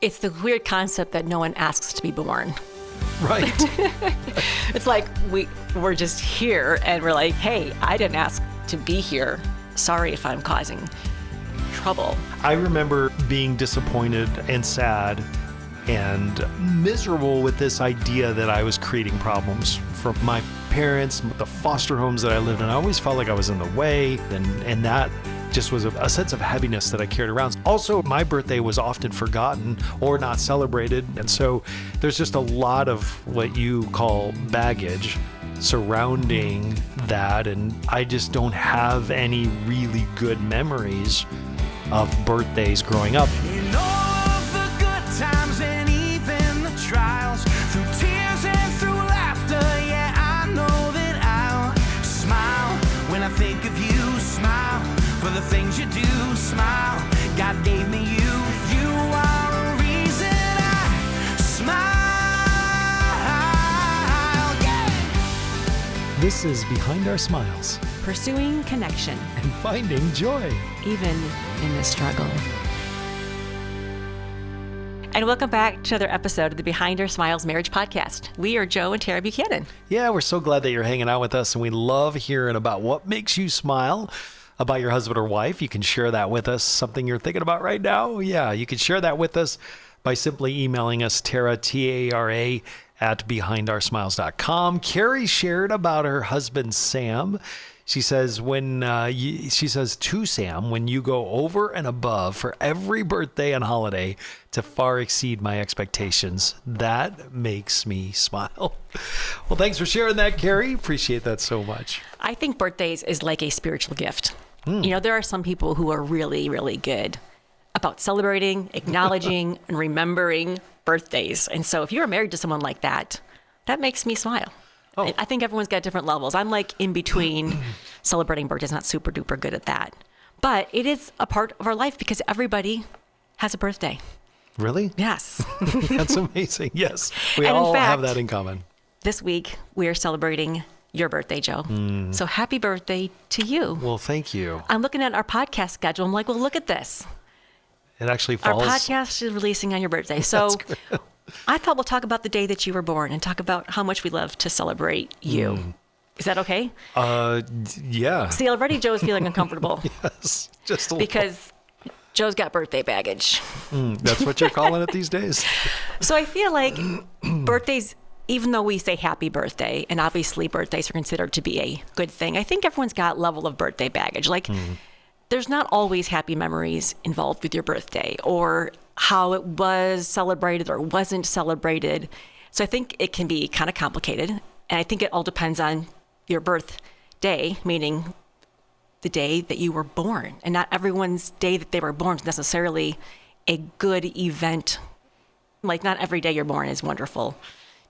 It's the weird concept that no one asks to be born. Right. It's like we're just here and we're like, hey, I didn't ask to be here. Sorry if I'm causing trouble. I remember being disappointed and sad and miserable with this idea that I was creating problems for my parents, the foster homes that I lived in. I always felt like I was in the way, and that just was a sense of heaviness that I carried around. Also, my birthday was often forgotten or not celebrated, and so there's just a lot of what you call baggage surrounding that, and I just don't have any really good memories of birthdays growing up. In all of the good times and even the trials, through tears and through laughter, yeah, I know that I'll smile when I think of you. Smile for the things you do. Smile, God gave me you. You are a reason I smile. Yeah. This is Behind Our Smiles Pursuing connection, and finding joy. even in the struggle. And welcome back to another episode of the Behind Our Smiles Marriage Podcast. We are Joe and Tara Buchanan. Yeah, we're so glad that you're hanging out with us, and we love hearing about what makes you smile about your husband or wife. You can share that with us, something you're thinking about right now. Yeah, you can share that with us by simply emailing us, Tara, T-A-R-A, at behindoursmiles.com. Carrie shared about her husband, Sam. She says, to Sam, when you go over and above for every birthday and holiday to far exceed my expectations, that makes me smile. Well, thanks for sharing that, Carrie. Appreciate that so much. I think birthdays is like a spiritual gift. You know, there are some people who are really, really good about celebrating, acknowledging, and remembering birthdays. And so if you're married to someone like that, that makes me smile. Oh. I think everyone's got different levels. I'm like in between celebrating birthdays, not super duper good at that. But it is a part of our life because everybody has a birthday. Really? Yes. That's amazing. Yes. We And in all have fact, that in common. This week, we are celebrating your birthday, Joe. So happy birthday to you. Well, thank you. I'm looking at our podcast schedule. I'm like, well, look at this. It actually Our falls. podcast is releasing on your birthday. So I thought we'll talk about the day that you were born and talk about how much we love to celebrate you. Is that okay? Yeah. See, already Joe's feeling uncomfortable Yes. Just a little. because Joe's got birthday baggage. That's what you're calling it these days? So I feel like birthdays, even though we say happy birthday, and obviously birthdays are considered to be a good thing, I think everyone's got level of birthday baggage. Like, there's not always happy memories involved with your birthday or how it was celebrated or wasn't celebrated. So I think it can be kind of complicated. And I think it all depends on your birthday, meaning the day that you were born. And not everyone's day that they were born is necessarily a good event. Like, not every day you're born is wonderful,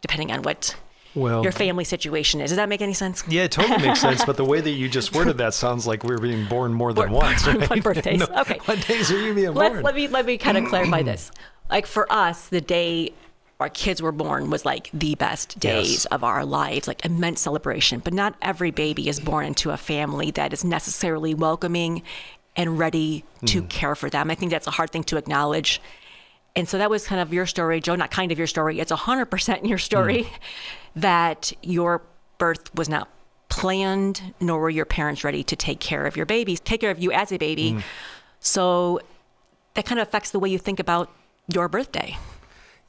depending on what your family situation is. Does that make any sense? Yeah, it totally makes sense. But the way that you just worded that sounds like we're being born more than once. Right? What birthdays? Okay. What days are you being born? Let me kind of clarify this. Like, for us, the day our kids were born was like the best days of our lives, like immense celebration. But not every baby is born into a family that is necessarily welcoming and ready to care for them. I think that's a hard thing to acknowledge. And so that was kind of your story, Joe, not kind of your story. It's 100% your story that your birth was not planned, nor were your parents ready to take care of your baby, take care of you as a baby. So that kind of affects the way you think about your birthday.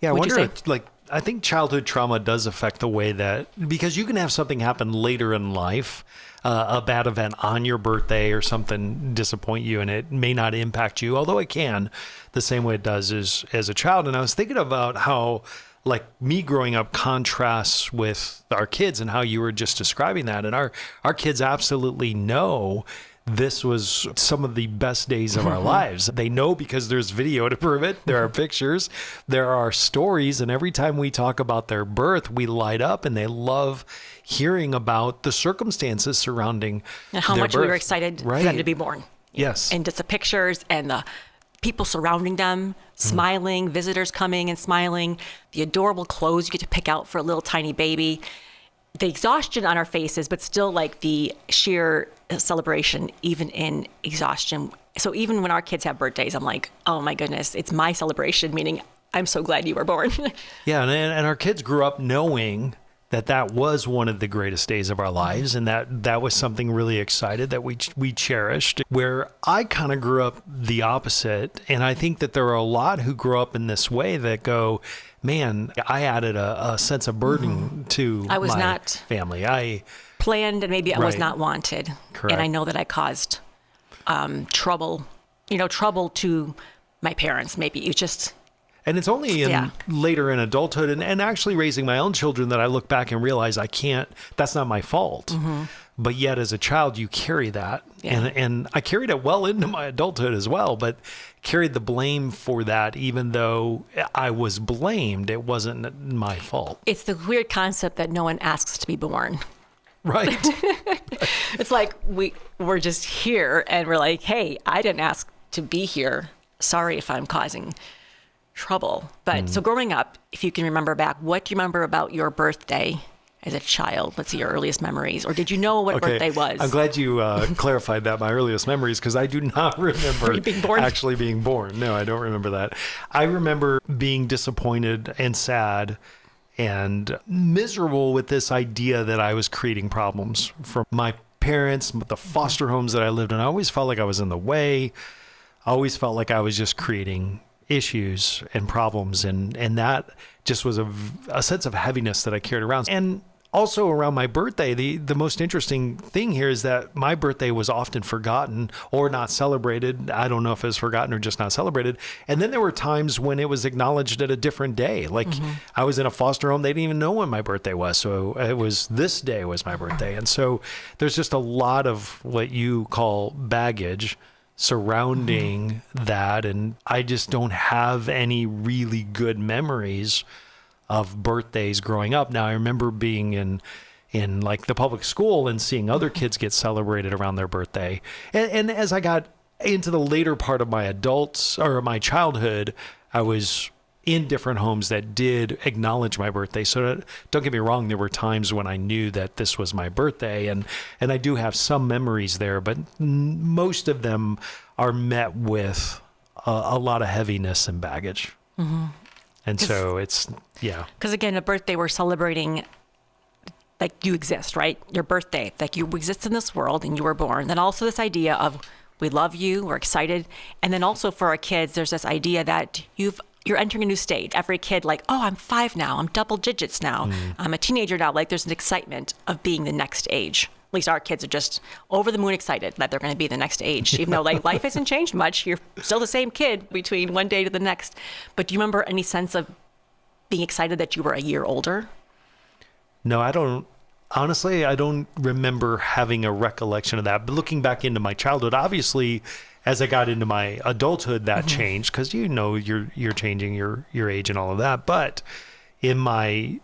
Yeah, I Would you wonder, say? I think childhood trauma does affect the way that, because you can have something happen later in life, a bad event on your birthday or something disappoint you, and it may not impact you, although it can, the same way it does as a child. And I was thinking about how, like, me growing up contrasts with our kids and how you were just describing that. And our kids absolutely know this was some of the best days of our lives. They know because there's video to prove it. There are pictures, there are stories. And every time we talk about their birth, we light up, and they love hearing about the circumstances surrounding And how their much birth. we were excited for them to be born. Yes. And just the pictures and the people surrounding them, smiling, visitors coming and smiling, the adorable clothes you get to pick out for a little tiny baby, the exhaustion on our faces, but still like the sheer celebration, even in exhaustion. So even when our kids have birthdays, I'm like, oh my goodness, it's my celebration, meaning I'm so glad you were born. Yeah, and our kids grew up knowing that was one of the greatest days of our lives, and that was something really excited that we cherished. Where I kind of grew up the opposite, and I think that there are a lot who grow up in this way that go, man, I added a sense of burden to I was my not family. I planned, and maybe I was Right. not wanted. Correct. And I know that I caused trouble to my parents. Maybe it just, And it's only later in adulthood and actually raising my own children that I look back and realize that's not my fault. But yet as a child, you carry that. Yeah. And I carried it well into my adulthood as well, but carried the blame for that. Even though I was blamed, it wasn't my fault. it's the weird concept that no one asks to be born. Right. It's like we're just here and we're like, hey, I didn't ask to be here. Sorry if I'm causing trouble. But so growing up, if you can remember back, what do you remember about your birthday as a child? Let's see, your earliest memories. Or did you know what birthday was? I'm glad you clarified that, my earliest memories, because I do not remember You being born? actually being born. No, I don't remember that. I remember being disappointed and sad and miserable with this idea that I was creating problems for my parents, the foster homes that I lived in. I always felt like I was in the way. I always felt like I was just creating issues and problems, and that just was a sense of heaviness that I carried around. And also around my birthday, the most interesting thing here is that my birthday was often forgotten or not celebrated. I don't know if it was forgotten or just not celebrated. And then there were times when it was acknowledged at a different day. Like I was in a foster home, they didn't even know when my birthday was. So it was this day was my birthday. And so there's just a lot of what you call baggage surrounding that, and I just don't have any really good memories of birthdays growing up. Now I remember being in like the public school and seeing other kids get celebrated around their birthday, and as I got into the later part of my childhood, I was in different homes that did acknowledge my birthday. So don't get me wrong, there were times when I knew that this was my birthday, and I do have some memories there, but most of them are met with a lot of heaviness and baggage. And so it's, yeah. Because again, a birthday, we're celebrating like you exist, right? Your birthday, like you exist in this world and you were born. Then also this idea of we love you, we're excited. And then also for our kids, there's this idea that you're entering a new stage. Every kid like, oh, I'm 5 now. I'm double digits now. I'm a teenager now. Like there's an excitement of being the next age. At least our kids are just over the moon excited that they're going to be the next age, even though like life hasn't changed much. You're still the same kid between one day to the next. But do you remember any sense of being excited that you were a year older? No, I don't. Honestly, I don't remember having a recollection of that. But looking back into my childhood, obviously, as I got into my adulthood, that changed because you're changing your age and all of that. But in my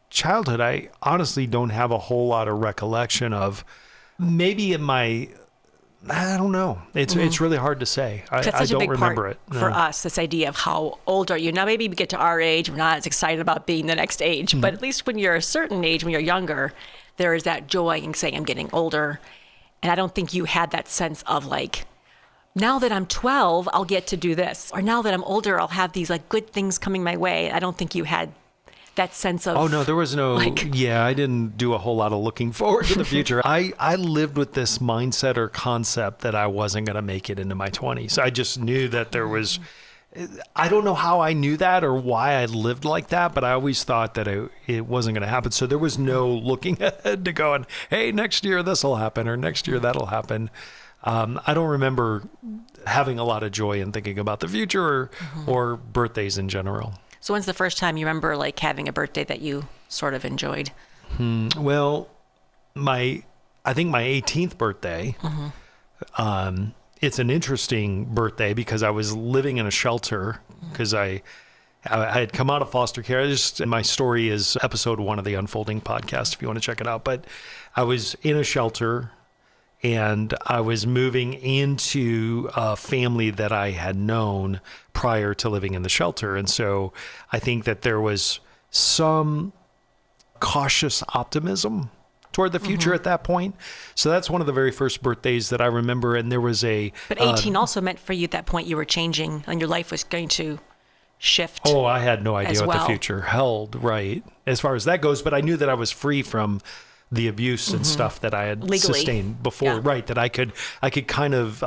childhood, I honestly don't have a whole lot of recollection of. Maybe in my, I don't know. It's really hard to say. I That's such a don't big remember part it. for No. us, this idea of how old are you. Now maybe we get to our age, we're not as excited about being the next age, but at least when you're a certain age, when you're younger, there is that joy in saying I'm getting older. And I don't think you had that sense of like, now that I'm 12, I'll get to do this. Or now that I'm older, I'll have these like good things coming my way. I don't think you had that sense of. Oh no, there was no. I didn't do a whole lot of looking forward to the future. I lived with this mindset or concept that I wasn't going to make it into my 20s. I just knew that there was. I don't know how I knew that or why I lived like that, but I always thought that it wasn't going to happen. So there was no looking ahead to going, hey, next year this will happen or next year that'll happen. I don't remember having a lot of joy in thinking about the future or birthdays in general. So when's the first time you remember like having a birthday that you sort of enjoyed? Well, I think my 18th birthday, it's an interesting birthday because I was living in a shelter because I had come out of foster care. And my story is episode 1 of the Unfolding podcast, if you want to check it out. But I was in a shelter and I was moving into a family that I had known prior to living in the shelter. And so I think that there was some cautious optimism toward the future at that point. So that's one of the very first birthdays that I remember. And there was But 18 also meant for you at that point you were changing and your life was going to shift. Oh, I had no idea as what the well. future held, right, as far as that goes. But I knew that I was free from the abuse and stuff that I had Legally. sustained before, Yeah. right? That I could kind of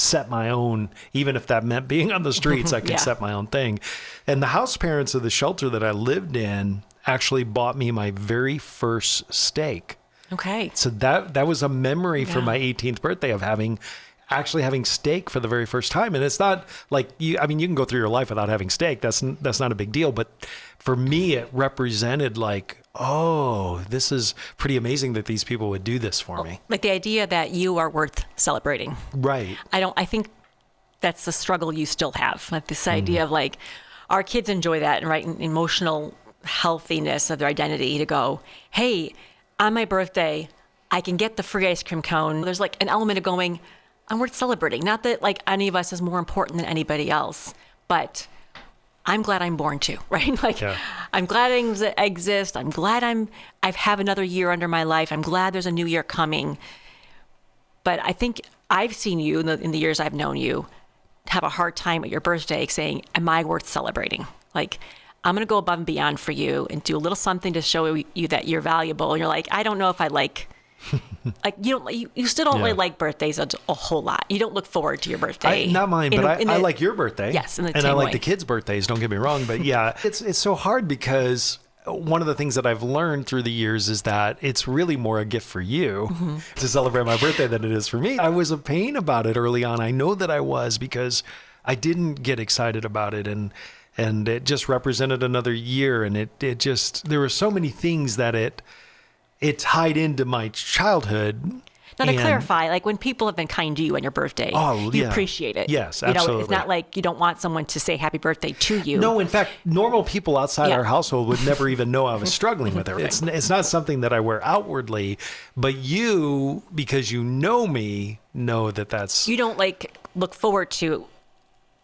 set my own, even if that meant being on the streets, I could Yeah. set my own thing. And the house parents of the shelter that I lived in actually bought me my very first steak. Okay. So that was a memory for Yeah. my 18th birthday of having steak for the very first time. And it's not like you can go through your life without having steak. That's not a big deal. But for me, it represented like, oh, this is pretty amazing that these people would do this for me. Like the idea that you are worth celebrating. Right. I think that's the struggle you still have. Like this idea of like, our kids enjoy that, and right, emotional healthiness of their identity to go, hey, on my birthday, I can get the free ice cream cone. There's like an element of going, I'm worth celebrating. Not that like any of us is more important than anybody else, but I'm glad I'm born too, right? Like, Yeah. I'm glad I exist. I'm glad I've have another year under my life. I'm glad there's a new year coming. But I think I've seen you in the years I've known you have a hard time at your birthday saying, am I worth celebrating? Like, I'm going to go above and beyond for you and do a little something to show you that you're valuable. And you're like, I don't know if I like, like, you still don't Yeah. really like birthdays a whole lot. You don't look forward to your birthday. Not mine, In but the- I like your birthday. Yes, in the and I same like way. the kids' birthdays. Don't get me wrong, but yeah, it's so hard because one of the things that I've learned through the years is that it's really more a gift for you Mm-hmm. to celebrate my birthday than it is for me. I was a pain about it early on. I know that I was because I didn't get excited about it, and it just represented another year, and it just there were so many things that it tied into my childhood. Now to and- clarify, like when people have been kind to you on your birthday, Oh, you yeah. appreciate it. Yes, You know, absolutely. it's not like you don't want someone to say happy birthday to you. No, in fact, normal people outside Yeah. our household would never even know I was struggling with it. It's not something that I wear outwardly, but you, because you know me, know that that's You don't like look forward to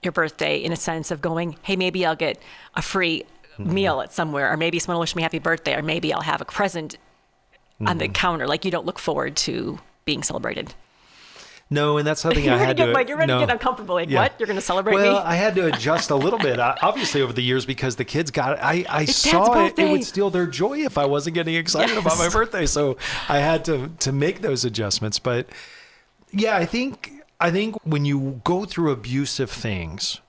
your birthday in a sense of going, hey, maybe I'll get a free meal at somewhere, or maybe someone will wish me happy birthday, or maybe I'll have a present on the counter. Like you don't look forward to being celebrated. no, and that's something You're I ready had to to. get, like, you're ready no. to get uncomfortable. Like, Yeah. what? You're going to celebrate Well, me? I had to adjust a little bit, obviously, over the years because the kids got it. I It's saw Dad's it. It birthday. would steal their joy if I wasn't getting excited about my Yes. birthday. So I had to make those adjustments. But yeah, I think when you go through abusive things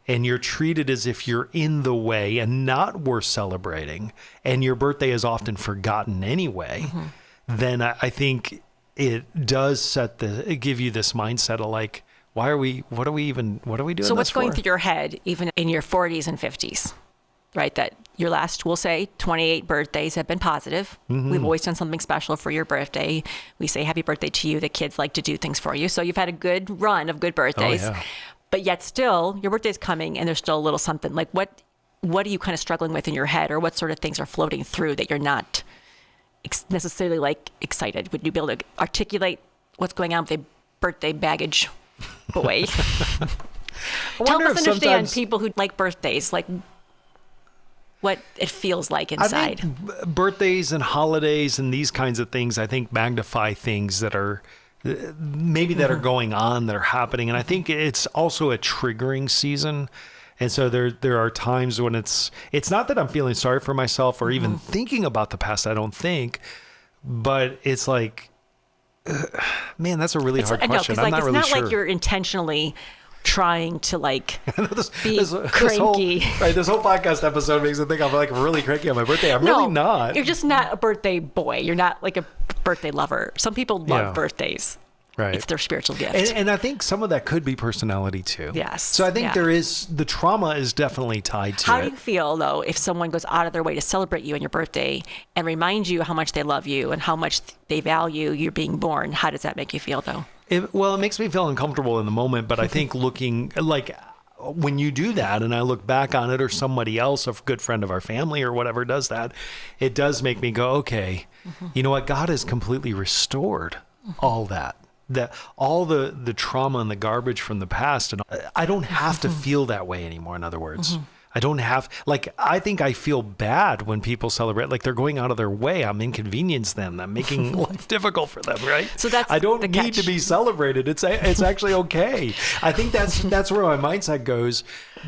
and you're treated as if you're in the way and not worth celebrating, and your birthday is often forgotten anyway, then I think it does give you this mindset of like, what are we doing So what's this going for? through your head, even in your 40s and 50s, right? That your last, we'll say, 28 birthdays have been positive. Mm-hmm. We've always done something special for your birthday. We say happy birthday to you. The kids like to do things for you. So you've had a good run of good birthdays. Oh, yeah. But yet still, your birthday's coming and there's still a little something. Like what are you kind of struggling with in your head, or what sort of things are floating through that you're not necessarily like excited? Would you be able to articulate what's going on with the birthday baggage boy? I Help wonder us if understand sometimes- people who like birthdays, like what it feels like I inside. think birthdays and holidays and these kinds of things, I think magnify things that are maybe that are going on, that are happening. And I think it's also a triggering season. And so there are times when it's not that I'm feeling sorry for myself or even thinking about the past, I don't think, but it's like, man, that's a really hard I know, question. 'cause, I'm like, not it's really not sure. like you're intentionally trying to like be This cranky. this whole podcast episode makes me think I'm like really cranky on my birthday. I'm No, really not. You're just not a birthday boy. You're not like a birthday lover. Some people love Yeah. birthdays. Right. It's their spiritual gift. And I think some of that could be personality too. Yes, So I think yeah. there is, the trauma is definitely tied to How do it. you feel though if someone goes out of their way to celebrate you on your birthday and remind you how much they love you and how much they value you being born? How does that make you feel though? It makes me feel uncomfortable in the moment, but I think looking like when you do that and I look back on it, or somebody else, a good friend of our family or whatever does that, it does make me go, okay, you know what? God has completely restored all that all the trauma and the garbage from the past. And I don't have to feel that way anymore. In other words, I don't have, like, I think I feel bad when people celebrate, like they're going out of their way. I'm inconveniencing them. I'm making life difficult for them, right? So that's I don't the need catch. to be celebrated. It's actually okay. I think that's where my mindset goes.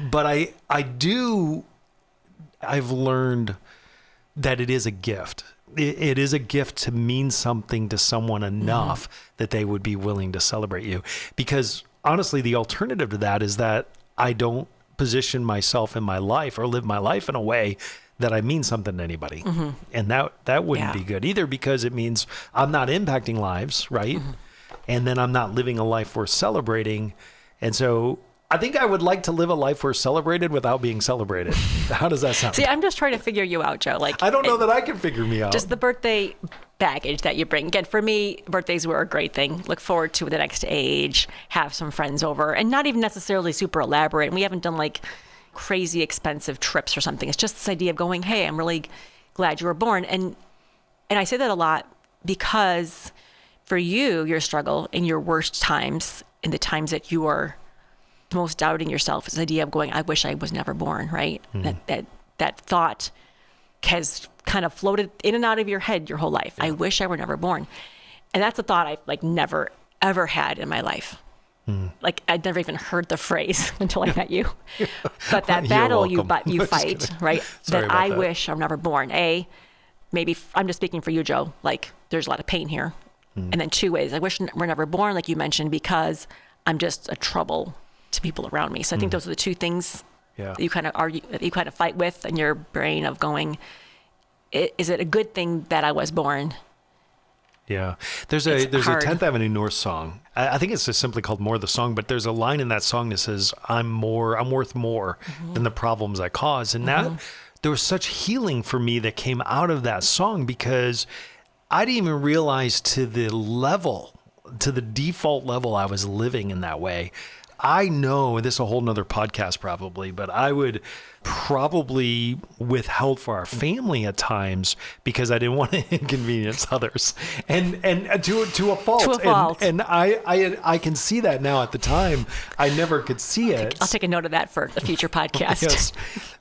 But I've learned that it is a gift. It is a gift to mean something to someone enough that they would be willing to celebrate you. Because honestly, the alternative to that is that I don't position myself in my life or live my life in a way that I mean something to anybody. And that wouldn't be good either, because it means I'm not impacting lives, right? And then I'm not living a life worth celebrating. And so I think I would like to live a life worth celebrated without being celebrated. How does that sound? See, I'm just trying to figure you out, Joe. Like, I don't know that I can figure me out. just the birthday baggage that you bring. Again, for me, birthdays were a great thing. Look forward to the next age, have some friends over, and not even necessarily super elaborate. And we haven't done like crazy expensive trips or something. It's just this idea of going, hey, I'm really glad you were born. And I say that a lot because for you, your struggle in your worst times, in the times that you are most doubting yourself, is the idea of going, I wish I was never born, right? That thought has kind of floated in and out of your head your whole life. I wish I were never born. And that's a thought I've like never, ever had in my life. Like I'd never even heard the phrase until I met you. But that You're battle you welcome. you Just fight, kidding. right? Sorry that about I that. wish I'm never born. Maybe I'm just speaking for you, Joe. Like there's a lot of pain here. And then two is I wish we're never born, like you mentioned, because I'm just a trouble to people around me. So I think those are the two things that you kind of argue, that you kind of fight with in your brain of going, is it a good thing that I was born? Yeah. There's a hard. 10th Avenue North song. I think it's just simply called More the Song, but there's a line in that song that says, I'm worth more than the problems I cause. And that there was such healing for me that came out of that song, because I didn't even realize to the default level I was living in that way. I know, and this is a whole nother podcast probably, but I would probably withheld for our family at times because I didn't want to inconvenience others, and to a fault. To a fault. And I can see that now. At the time, I never could see it. I'll take a note of that for a future podcast. Yes.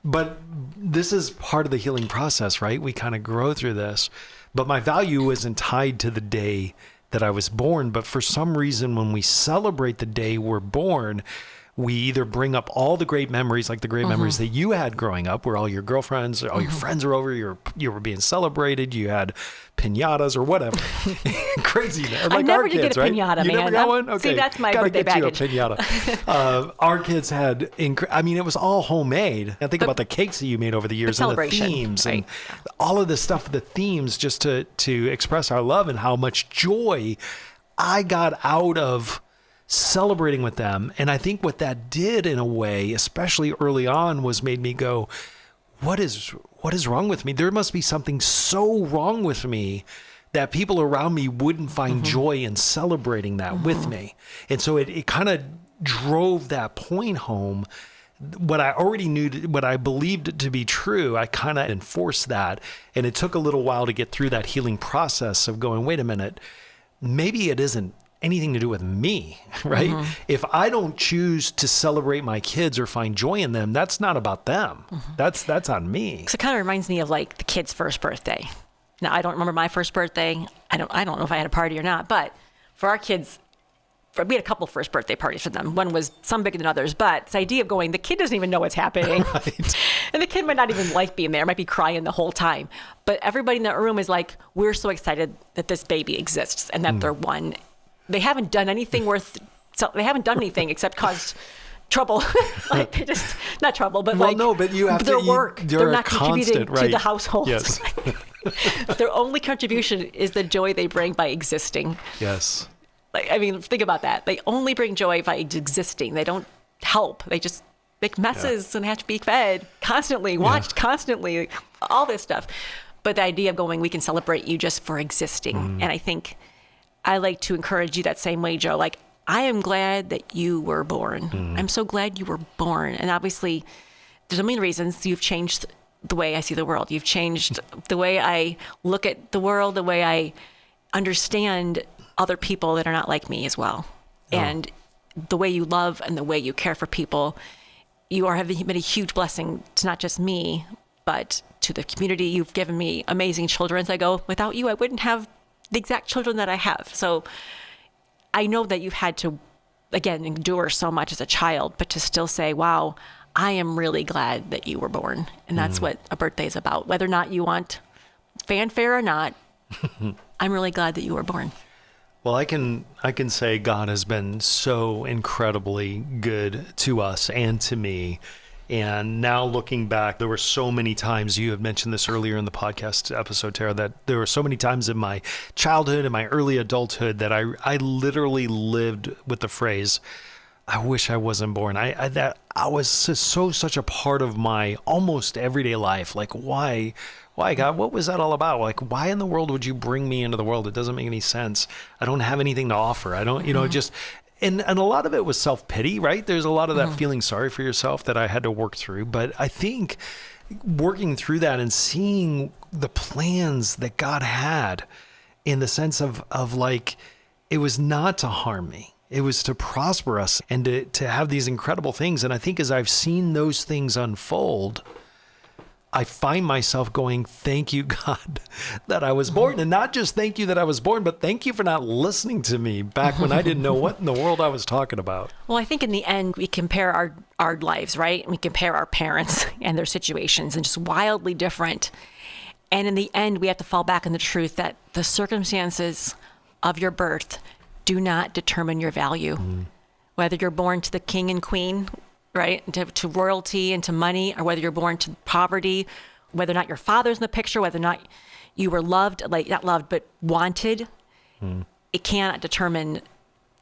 But this is part of the healing process, right? We kind of grow through this. But my value isn't tied to the day that I was born. But for some reason, when we celebrate the day we're born, we either bring up all the great memories, like the great memories that you had growing up, where all your girlfriends, all your friends were over, you were being celebrated, you had piñatas or whatever. Crazy. Like I never our did kids, get a right? piñata, You man. never got one? Okay. See, that's my Gotta birthday get baggage. You a piñata. Our kids had, I mean, it was all homemade. I think about the cakes that you made over the years and the celebration, themes right. and all of this stuff, the themes, just to express our love and how much joy I got out of celebrating with them. And I think what that did in a way, especially early on, was made me go, what is wrong with me? There must be something so wrong with me that people around me wouldn't find joy in celebrating that with me. And so it kind of drove that point home. What I already knew, what I believed to be true, I kind of enforced that. And it took a little while to get through that healing process of going, wait a minute, maybe it isn't anything to do with me, right? If I don't choose to celebrate my kids or find joy in them, that's not about them. That's on me. So it kind of reminds me of like the kid's first birthday. Now, I don't remember my first birthday. I don't know if I had a party or not, but for our kids, we had a couple first birthday parties for them. One was some bigger than others, but this idea of going, the kid doesn't even know what's happening. Right. And the kid might not even like being there, might be crying the whole time. But everybody in that room is like, we're so excited that this baby exists and that they're one. They haven't done anything except caused trouble. Like they just, not trouble, but Well, like no, but you have their to, work. you're They're a not contributing constant, right? to the household. Yes. Their only contribution is the joy they bring by existing. Yes. Like, I mean, think about that. They only bring joy by existing. They don't help. They just make messes and have to be fed constantly, watched constantly, all this stuff. But the idea of going, we can celebrate you just for existing. And I think I like to encourage you that same way, Joe. Like, I am glad that you were born. I'm so glad you were born. And obviously, there's a million reasons. You've changed the way I see the world. You've changed the way I look at the world, the way I understand other people that are not like me as well. And the way you love and the way you care for people you have been a huge blessing to not just me, but to the community. You've given me amazing children. So I go, without you, I wouldn't have the exact children that I have. So I know that you've had to, again, endure so much as a child, but to still say, wow, I am really glad that you were born. And that's what a birthday is about. Whether or not you want fanfare or not, I'm really glad that you were born. Well, I can say God has been so incredibly good to us and to me. And now looking back, there were so many times, you had mentioned this earlier in the podcast episode, Tara, that there were so many times in my childhood and my early adulthood that I literally lived with the phrase, I wish I wasn't born. That was such a part of my almost everyday life. Like, why God, what was that all about? Like, why in the world would you bring me into the world? It doesn't make any sense. I don't have anything to offer. I don't, just, and a lot of it was self-pity, right? There's a lot of that feeling sorry for yourself that I had to work through. But I think working through that and seeing the plans that God had in the sense of like, it was not to harm me. It was to prosper us and to have these incredible things. And I think as I've seen those things unfold, I find myself going, thank you, God, that I was born. And not just thank you that I was born, but thank you for not listening to me back when I didn't know what in the world I was talking about. Well, I think in the end, we compare our lives, right? We compare our parents and their situations and just wildly different. And in the end, we have to fall back on the truth that the circumstances of your birth do not determine your value. Whether you're born to the king and queen, right, to royalty and to money, or whether you're born to poverty, whether or not your father's in the picture, whether or not you were loved, like not loved, but wanted, it cannot determine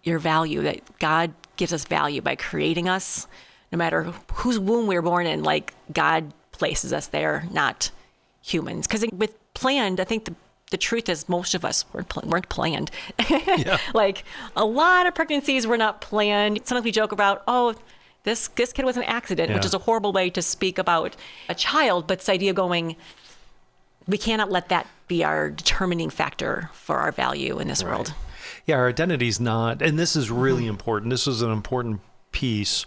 your value. That God gives us value by creating us, no matter whose womb we were born in, like God places us there, not humans. Because with planned, I think the truth is most of us weren't planned. Yeah. Like a lot of pregnancies were not planned. Sometimes we joke about, oh, this kid was an accident, which is a horrible way to speak about a child. But this idea of going, we cannot let that be our determining factor for our value in this world. Yeah, our identity's not, and this is really important. This is an important piece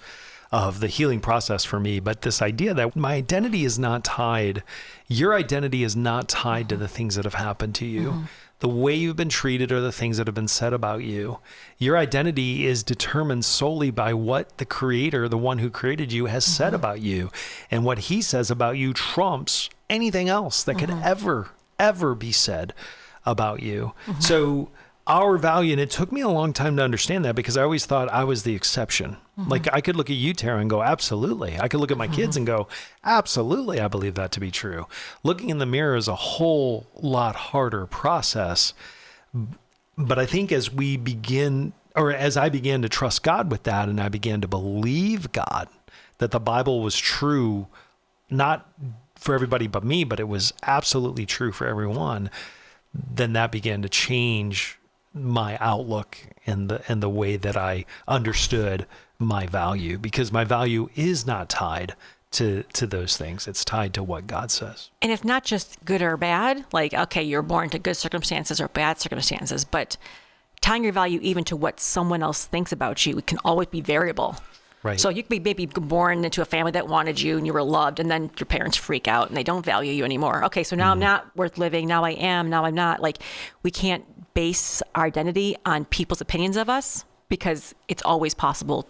of the healing process for me. But this idea that my identity is not tied, your identity is not tied to the things that have happened to you. The way you've been treated or the things that have been said about you. Your identity is determined solely by what the Creator, the one who created you, has said about you. And what he says about you trumps anything else that could ever be said about you. So our value, and it took me a long time to understand that because I always thought I was the exception. Like I could look at you, Tara, and go, absolutely. I could look at my kids and go, absolutely, I believe that to be true. Looking in the mirror is a whole lot harder process. But I think as we begin, or as I began to trust God with that, and I began to believe God, that the Bible was true, not for everybody but me, but it was absolutely true for everyone, then that began to change my outlook and the way that I understood my value, because my value is not tied to those things. It's tied to what God says. And it's not just good or bad, like, okay, you're born to good circumstances or bad circumstances, but tying your value even to what someone else thinks about you, it can always be variable. Right. So you could be maybe born into a family that wanted you and you were loved, and then your parents freak out and they don't value you anymore. Okay, so now I'm not worth living. Now I am. Now I'm not. Like, we can't base our identity on people's opinions of us because it's always possible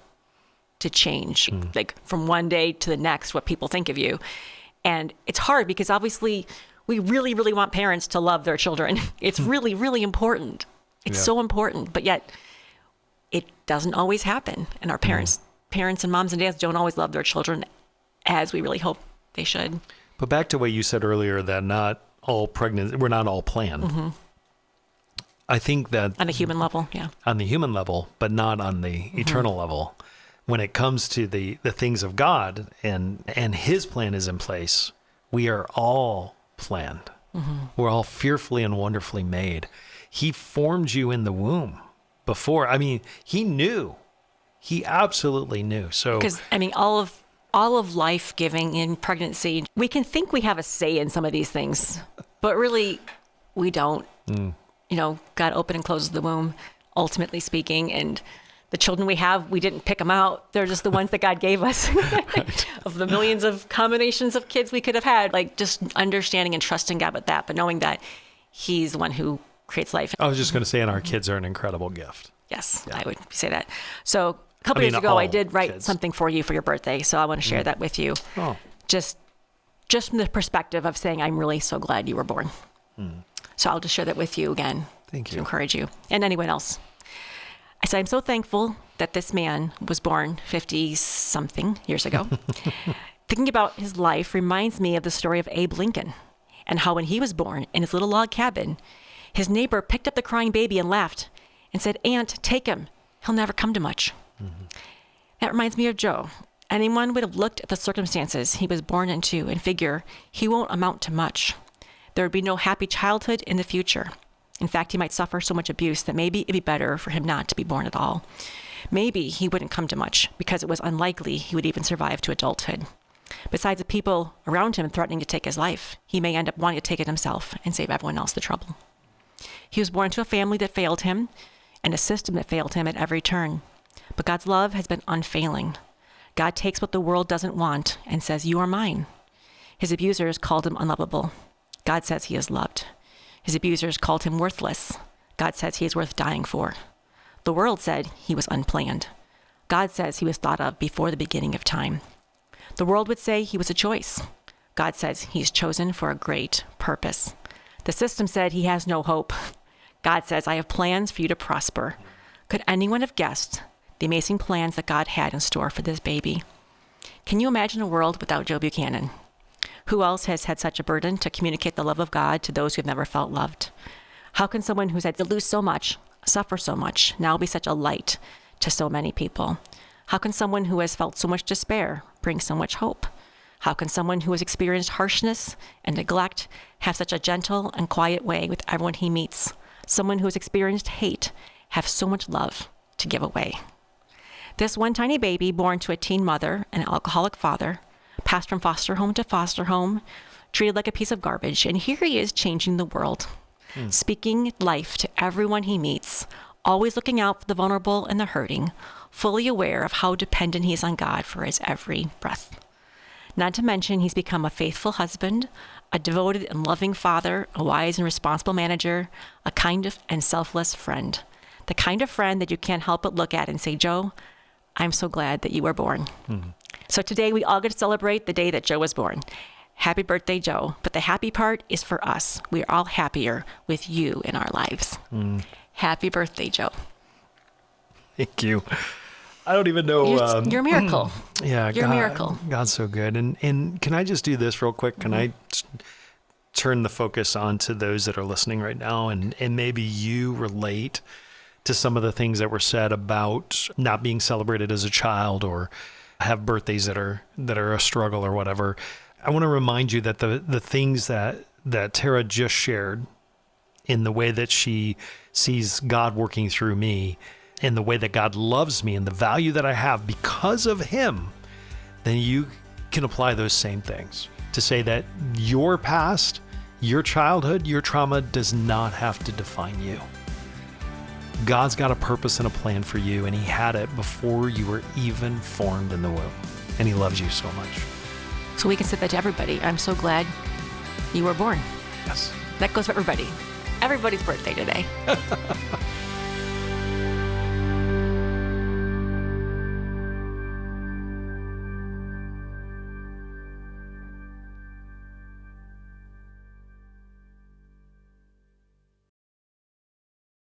to change, like from one day to the next, what people think of you. And it's hard because obviously we really, really want parents to love their children. It's really, really important. It's so important, but yet it doesn't always happen. And our parents and moms and dads don't always love their children as we really hope they should. But back to what you said earlier, that not all pregnancy, we're not all planned. I think that on a human level, on the human level, but not on the eternal level. When it comes to the things of God and his plan is in place, we are all planned. We're all fearfully and wonderfully made. He formed you in the womb before. I mean, he knew. He absolutely knew. So, because I mean, all of life giving in pregnancy, we can think we have a say in some of these things, but really we don't. You know, God opened and closes the womb, ultimately speaking, and The children we have, we didn't pick them out. They're just the ones that God gave us. Of the millions of combinations of kids we could have had, like just understanding and trusting God with that, but knowing that He's the one who creates life. I was just going to say, and our kids are an incredible gift. Yes, I would say that. So a couple years ago, I did write something for you for your birthday. So I want to share that with you. Oh. Just from the perspective of saying, I'm really so glad you were born. So I'll just share that with you again. Thank you. To encourage you and anyone else. I said, I'm so thankful that this man was born 50-something years ago. Thinking about his life reminds me of the story of Abe Lincoln and how when he was born in his little log cabin, his neighbor picked up the crying baby and laughed and said, Aunt, take him. He'll never come to much. That reminds me of Joe. Anyone would have looked at the circumstances he was born into and figure he won't amount to much. There would be no happy childhood in the future. In fact, he might suffer so much abuse that maybe it'd be better for him not to be born at all. Maybe he wouldn't come to much because it was unlikely he would even survive to adulthood. Besides the people around him threatening to take his life, he may end up wanting to take it himself and save everyone else the trouble. He was born into a family that failed him and a system that failed him at every turn. But God's love has been unfailing. God takes what the world doesn't want and says, you are mine. His abusers called him unlovable. God says he is loved. His abusers called him worthless. God says he is worth dying for. The world said he was unplanned. God says he was thought of before the beginning of time. The world would say he was a choice. God says he's chosen for a great purpose. The system said he has no hope. God says, I have plans for you to prosper. Could anyone have guessed the amazing plans that God had in store for this baby? Can you imagine a world without Joe Buchanan? Who else has had such a burden to communicate the love of God to those who have never felt loved? How can someone who's had to lose so much, suffer so much, now be such a light to so many people? How can someone who has felt so much despair bring so much hope? How can someone who has experienced harshness and neglect have such a gentle and quiet way with everyone he meets? Someone who has experienced hate have so much love to give away? This one tiny baby born to a teen mother and an alcoholic father, passed from foster home to foster home, treated like a piece of garbage, and here he is changing the world, speaking life to everyone he meets, always looking out for the vulnerable and the hurting, fully aware of how dependent he is on God for his every breath. Not to mention, he's become a faithful husband, a devoted and loving father, a wise and responsible manager, a kind of and selfless friend. The kind of friend that you can't help but look at and say, Joe, I'm so glad that you were born. So today we all get to celebrate the day that Joe was born. Happy birthday, Joe. But the happy part is for us. We are all happier with you in our lives. Happy birthday, Joe. Thank you. I don't even know. You're a miracle. Yeah, You're a miracle. God's so good. And can I just do this real quick? Can I turn the focus on to those that are listening right now? And maybe you relate to some of the things that were said about not being celebrated as a child or have birthdays that are a struggle or whatever. I want to remind you that the things that Tara just shared in the way that she sees God working through me, in the way that God loves me and the value that I have because of him, then you can apply those same things to say that your past, your childhood, your trauma does not have to define you. God's got a purpose and a plan for you, and he had it before you were even formed in the womb. And he loves you so much. So we can say that to everybody. I'm so glad you were born. Yes. That goes for everybody. Everybody's birthday today.